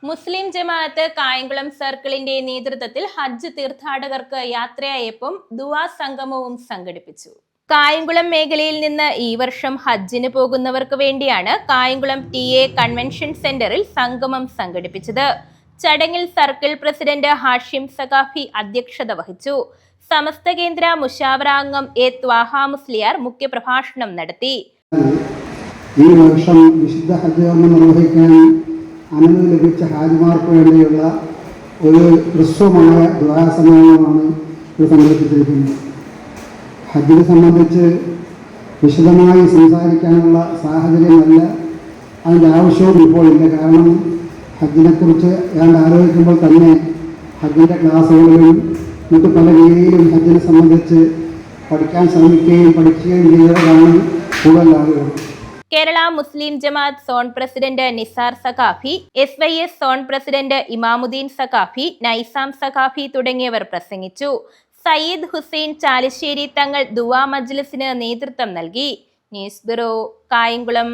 മുസ്ലിം ജമാഅത്ത് കായംകുളം സർക്കിളിന്റെ നേതൃത്വത്തിൽ ഹജ്ജ് തീർത്ഥാടകർക്ക് യാത്രയയപ്പും ദുആ സംഗമവും സംഘടിപ്പിച്ചു. കായംകുളം മേഖലയിൽ നിന്ന് ഈ വർഷം ഹജ്ജിന് പോകുന്നവർക്ക് വേണ്ടിയാണ് കായംകുളം TA കൺവെൻഷൻ സെന്ററിൽ സംഗമം സംഘടിപ്പിച്ചത്. ചടങ്ങിൽ സർക്കിൾ പ്രസിഡന്റ് ഹാഷിം സഖാഫി അധ്യക്ഷത വഹിച്ചു. സമസ്ത കേന്ദ്ര മുശാവറ അംഗം A ത്വാഹ മുസ്ലിയാർ മുഖ്യപ്രഭാഷണം നടത്തി. ഈ വർഷം വിശുദ്ധ ഹജ്ജ് കർമ്മം നിർവഹിക്കാൻ അനുമതി ലഭിച്ച ഹാജിമാർക്ക് വേണ്ടിയുള്ള ഒരു ഹ്രസ്വമായ ദുആ സമ്മേളനമാണ് ഇത് സംഘടിപ്പിച്ചിരിക്കുന്നത്. ഹജ്ജിനെ സംബന്ധിച്ച് വിശദമായി സംസാരിക്കാനുള്ള സാഹചര്യമല്ല, അതിൻ്റെ ആവശ്യവും ഇപ്പോൾ ഇല്ല. കാരണം ഹജ്ജിനെക്കുറിച്ച് ഏതാണ്ട് ആലോചിക്കുമ്പോൾ തന്നെ ഹജ്ജിൻ്റെ ക്ലാസ്സുകളിലും മറ്റു പല രീതിയിലും ഹജ്ജിനെ സംബന്ധിച്ച് പഠിക്കാൻ ശ്രമിക്കുകയും പഠിക്കുകയും ചെയ്തവരാണ് കൂടുതൽ ആളുകൾ. Kerala Muslim Jamaath zone president Nisar Saqafi, SYS zone president Imamuddeen Saqafi, Naisam Saqafi തുടങ്ങിയവർ പ്രസംഗിച്ചു. സയ്യിദ് ഹുസൈൻ ചാലിശ്ശേരി തങ്ങൾ ദുആ മജ്ലിസിന് നേതൃത്വം നൽകി. News bureau, Kayamkulam.